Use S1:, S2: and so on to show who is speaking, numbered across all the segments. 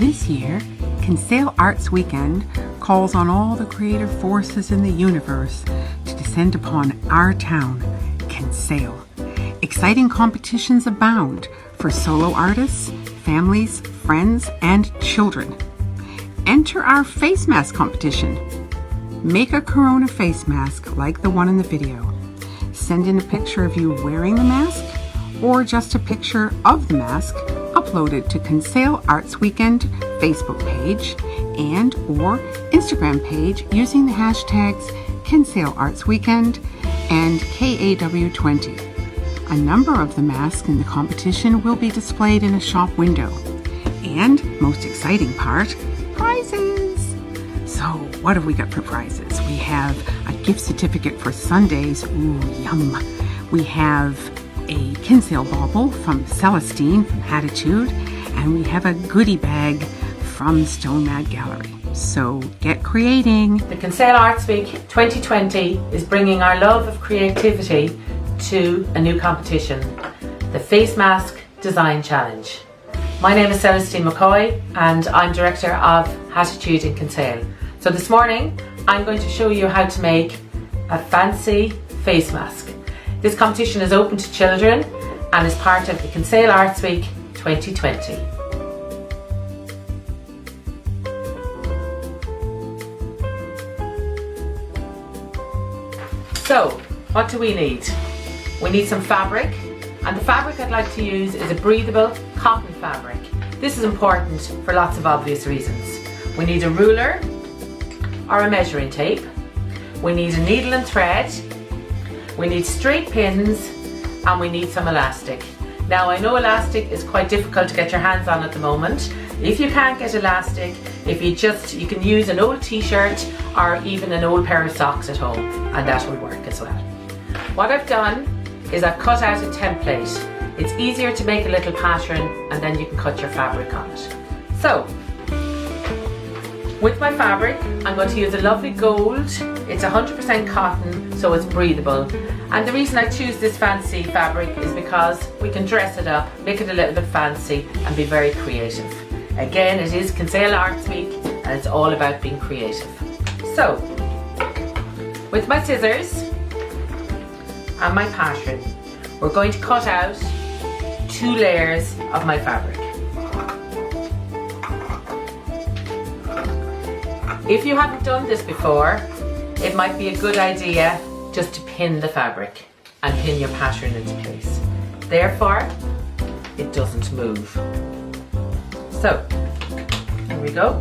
S1: This year, Kinsale Arts Weekend calls on all the creative forces in the universe to descend upon our town, Kinsale. Exciting competitions abound for solo artists, families, friends, and children. Enter our face mask competition. Make a Corona face mask like the one in the video. Send in a picture of you wearing the mask or just a picture of the mask uploaded to Kinsale Arts Weekend Facebook page and or Instagram page using the hashtags Kinsale Arts Weekend and KAW20. A number of the masks in the competition will be displayed in a shop window. And, most exciting part, prizes! So, what have we got for prizes? We have a gift certificate for Sundays, ooh, yum. We have a Kinsale bauble from Celestine from Attitude, and we have a goodie bag from Stone Mad Gallery. So, get creating!
S2: The Kinsale Arts Week 2020 is bringing our love of creativity to a new competition, the Face Mask Design Challenge. My name is Celestine McCoy and I'm Director of Attitude in Kinsale. So this morning I'm going to show you how to make a fancy face mask. This competition is open to children and is part of the Kinsale Arts Week 2020. So, what do we need? We need some fabric, and the fabric I'd like to use is a breathable cotton fabric. This is important for lots of obvious reasons. We need a ruler or a measuring tape. We need a needle and thread. We need straight pins, and we need some elastic. Now I know elastic is quite difficult to get your hands on at the moment. If you can't get elastic, you can use an old t-shirt or even an old pair of socks at home, and that will work as well. What I've done is I've cut out a template. It's easier to make a little pattern and then you can cut your fabric on it. So, with my fabric, I'm going to use a lovely gold. It's 100% cotton, so it's breathable. And the reason I choose this fancy fabric is because we can dress it up, make it a little bit fancy and be very creative. Again, it is Kinsale Arts Week and it's all about being creative. So, with my scissors and my pattern, we're going to cut out 2 layers of my fabric. If you haven't done this before, it might be a good idea just to pin the fabric and pin your pattern into place. Therefore, it doesn't move. So, here we go.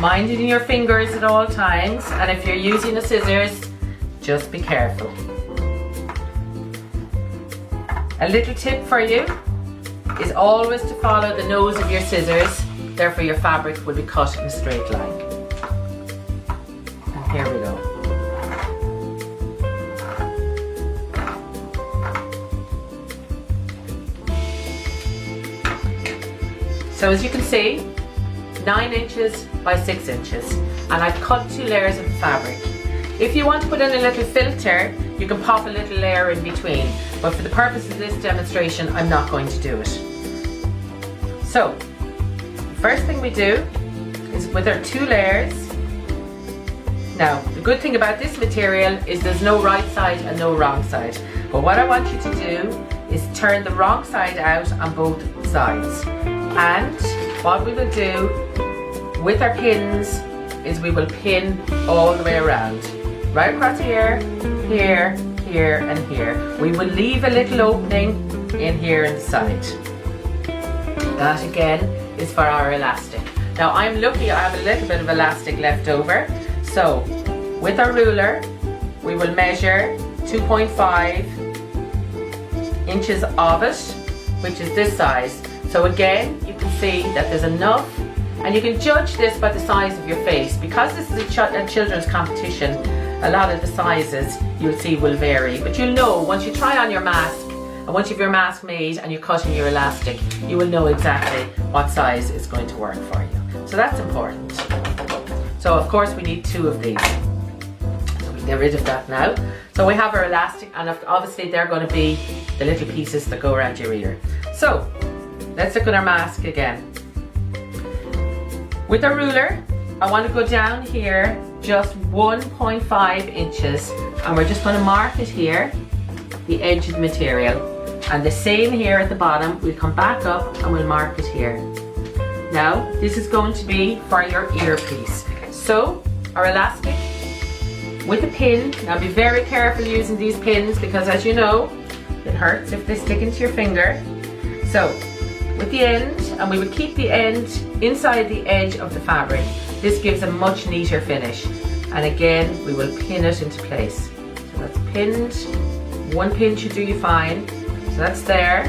S2: Minding your fingers at all times, and if you're using the scissors, just be careful. A little tip for you is always to follow the nose of your scissors, therefore your fabric will be cut in a straight line. And here we go. So as you can see, 9 inches by 6 inches, and I've cut 2 layers of the fabric. If you want to put in a little filter, you can pop a little layer in between, but for the purpose of this demonstration, I'm not going to do it. So, the first thing we do is with our 2 layers. Now, the good thing about this material is there's no right side and no wrong side, but what I want you to do is turn the wrong side out on both sides. And what we will do with our pins is we will pin all the way around. Right across here, here, here and here. We will leave a little opening in here in the side. That again is for our elastic. Now I'm lucky I have a little bit of elastic left over. So with our ruler, we will measure 2.5 inches of it, which is this size. So again, you can see that there's enough, and you can judge this by the size of your face. Because this is a children's competition, a lot of the sizes you'll see will vary, but you'll know once you try on your mask, and once you have your mask made and you're cutting your elastic, you will know exactly what size is going to work for you. So that's important. So of course we need 2 of these. So we get rid of that now. So we have our elastic, and obviously they're going to be the little pieces that go around your ear. So let's look at our mask again. With our ruler, I want to go down here just 1.5 inches, and we're just going to mark it here, the edge of the material. And the same here at the bottom, we'll come back up and we'll mark it here. Now, this is going to be for your earpiece. So, our elastic with the pin. Now be very careful using these pins because, as you know, it hurts if they stick into your finger. So, with the end, and we will keep the end inside the edge of the fabric. This gives a much neater finish. And again, we will pin it into place. So that's pinned. One pin should do you fine. So that's there.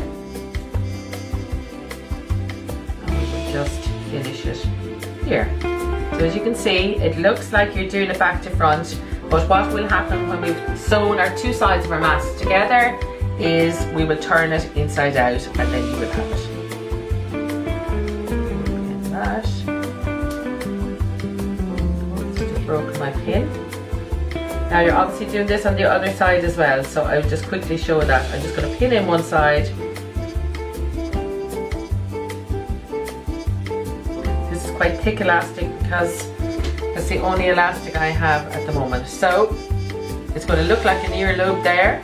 S2: And we will just finish it here. So as you can see, it looks like you're doing it back to front, but what will happen when we've sewn our two sides of our mask together is we will turn it inside out, and then you will have it. Like that. Just broken my pin. Now you're obviously doing this on the other side as well, so I'll just quickly show that. I'm just going to pin in one side. This is quite thick elastic because that's the only elastic I have at the moment. So it's going to look like an earlobe there.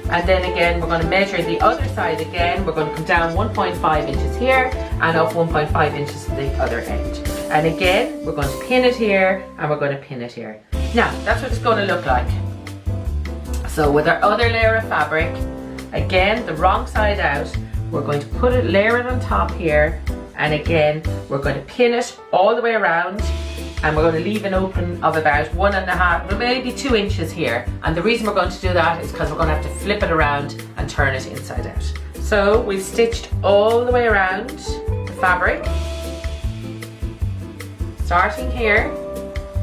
S2: And then again, we're going to measure the other side again. We're going to come down 1.5 inches here and up 1.5 inches to the other end. And again, we're going to pin it here and we're going to pin it here. Now, that's what it's going to look like. So with our other layer of fabric, again, the wrong side out, we're going to put it, layer it on top here. And again, we're going to pin it all the way around. And we're going to leave an open of about 1.5, maybe 2 inches here. And the reason we're going to do that is because we're going to have to flip it around and turn it inside out. So we've stitched all the way around the fabric, starting here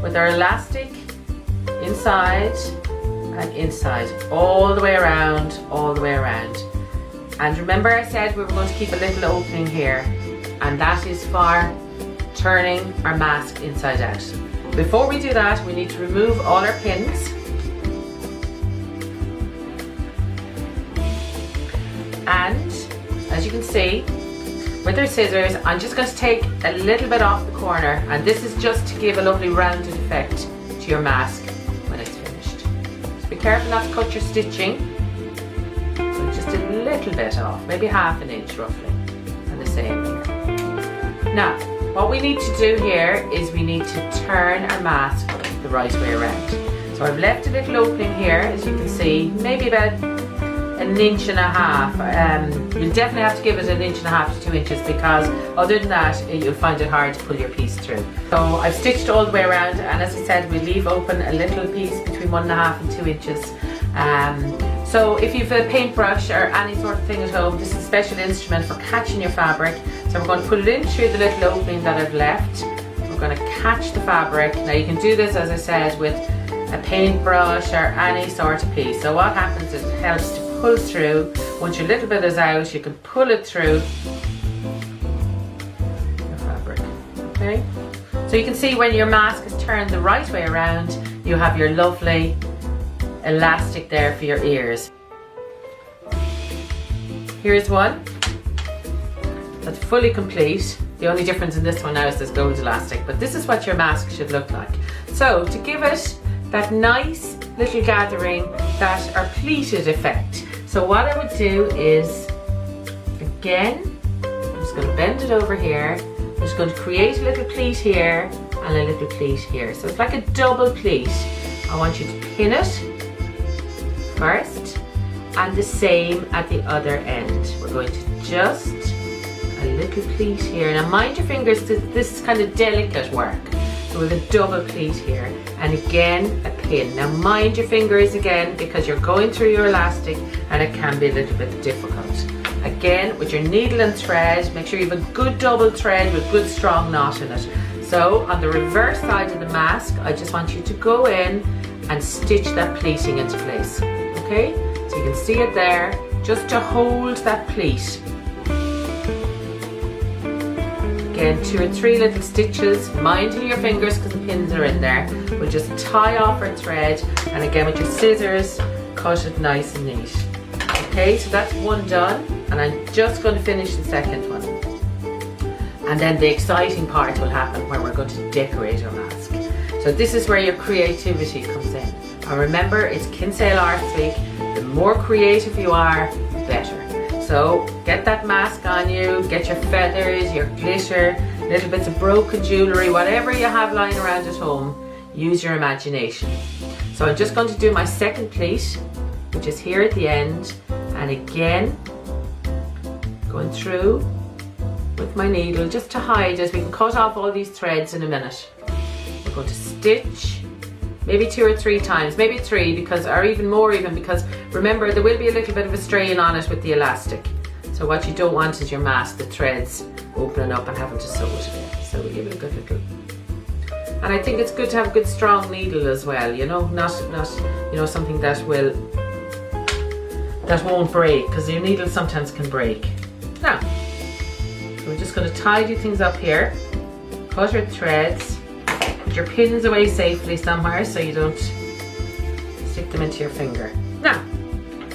S2: with our elastic inside and inside, all the way around, all the way around. And remember I said we were going to keep a little opening here, and that is for turning our mask inside out. Before we do that, we need to remove all our pins. And as you can see, with our scissors, I'm just going to take a little bit off the corner, and this is just to give a lovely rounded effect to your mask when it's finished. So be careful not to cut your stitching. So just a little bit off, maybe 1/2 inch roughly, and the same here. Now, what we need to do here is we need to turn our mask the right way around. So I've left a little opening here, as you can see, maybe about 1.5 inches. You'll definitely have to give it 1.5 to 2 inches, because other than that, you'll find it hard to pull your piece through. So I've stitched all the way around, and as I said, we leave open a little piece between 1.5 and 2 inches. So if you've a paintbrush or any sort of thing at home, this is a special instrument for catching your fabric. So we're going to put it in through the little opening that I've left. We're going to catch the fabric. Now you can do this, as I said, with a paintbrush or any sort of piece. So what happens is it helps to pull through. Once your little bit is out, you can pull it through the fabric. Okay? So you can see when your mask is turned the right way around, you have your lovely elastic there for your ears. Here's one that's fully complete. The only difference in this one now is there's gold elastic, but this is what your mask should look like. So to give it that nice little gathering, that are pleated effect, so what I would do is, again, I'm just going to bend it over here. I'm just going to create a little pleat here and a little pleat here. So it's like a double pleat. I want you to pin it first, and the same at the other end. We're going to just a little pleat here. Now mind your fingers, this is kind of delicate work. So we have a double pleat here, and again a pin. Now mind your fingers again, because you're going through your elastic and it can be a little bit difficult. Again, with your needle and thread, make sure you have a good double thread with good strong knot in it. So on the reverse side of the mask, I just want you to go in and stitch that pleating into place. Okay, so you can see it there, just to hold that pleat. Again, 2 or 3 little stitches, minding your fingers because the pins are in there. We'll just tie off our thread And again with your scissors, cut it nice and neat. Okay, so that's one done, and I'm just going to finish the second one. And then the exciting part will happen where we're going to decorate our mask. So this is where your creativity comes in. And remember, it's Kinsale Arts Week. The more creative you are, the better. So get that mask on you, get your feathers, your glitter, little bits of broken jewellery, whatever you have lying around at home, use your imagination. So I'm just going to do my second pleat, which is here at the end, and again, going through with my needle just to hide, as we can cut off all these threads in a minute. We're going to stitch maybe 2 or 3 times, maybe 3, because, or even more even, because remember there will be a little bit of a strain on it with the elastic. So what you don't want is your mask, the threads opening up and having to sew it again. So we give it a good little. And I think it's good to have a good strong needle as well, you know, not you know, something that won't break, because your needle sometimes can break. Now, so we're just going to tidy things up here, cut your threads, put your pins away safely somewhere so you don't stick them into your finger. Now,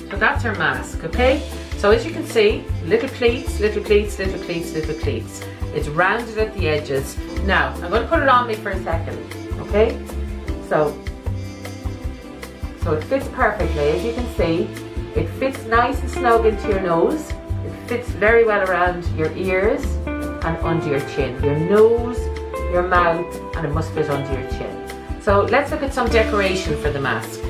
S2: so that's our mask, okay? So as you can see, little pleats, little pleats, little pleats, little pleats. It's rounded at the edges. Now, I'm going to put it on me for a second, okay? So it fits perfectly, as you can see. It fits nice and snug into your nose. It fits very well around your ears and under your chin. Your nose, your mouth, and it must fit under your chin. So let's look at some decoration for the mask.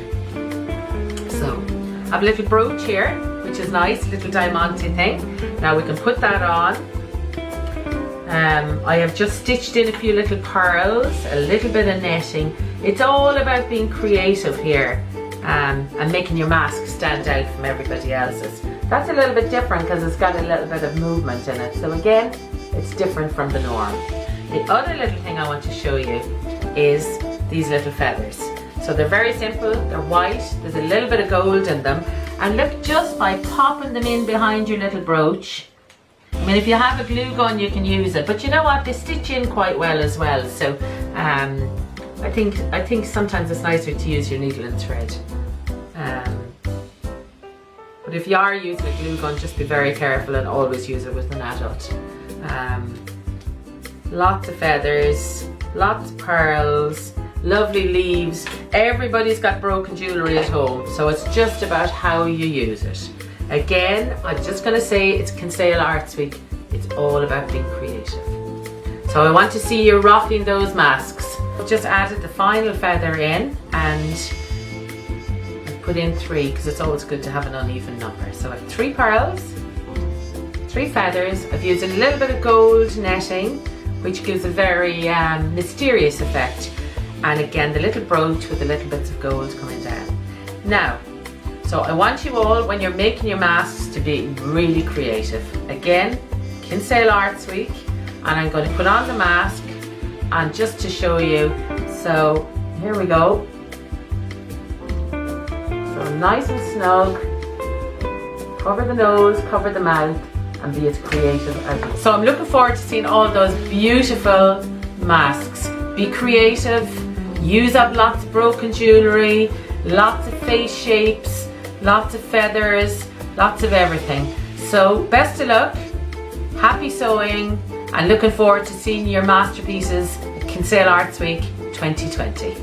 S2: So I have a little brooch here, which is nice, a little diamante thing. Now we can put that on. I have just stitched in a few little pearls, a little bit of netting. It's all about being creative here and making your mask stand out from everybody else's. That's a little bit different because it's got a little bit of movement in it. So again, it's different from the norm. The other little thing I want to show you is these little feathers. So they're very simple, they're white, there's a little bit of gold in them. And look, just by popping them in behind your little brooch, I mean, if you have a glue gun, you can use it, but you know what? They stitch in quite well as well. So I think sometimes it's nicer to use your needle and thread. But if you are using a glue gun, just be very careful and always use it with an adult. Lots of feathers, lots of pearls, lovely leaves. Everybody's got broken jewellery at home, so it's just about how you use it. Again, I'm just going to say it's Kinsale Arts Week. It's all about being creative. So I want to see you rocking those masks. I've just added the final feather in, and I've put in 3 because it's always good to have an uneven number. So I have 3 pearls, 3 feathers. I've used a little bit of gold netting, which gives a very mysterious effect. And again, the little brooch with the little bits of gold coming down. Now, so I want you all, when you're making your masks, to be really creative. Again, Kinsale Arts Week, and I'm going to put on the mask, and just to show you, so here we go. So nice and snug, cover the nose, cover the mouth, and be as creative as you. So I'm looking forward to seeing all those beautiful masks. Be creative, use up lots of broken jewellery, lots of face shapes, lots of feathers, lots of everything. So best of luck, happy sewing, and looking forward to seeing your masterpieces at Kinsale Arts Week 2020.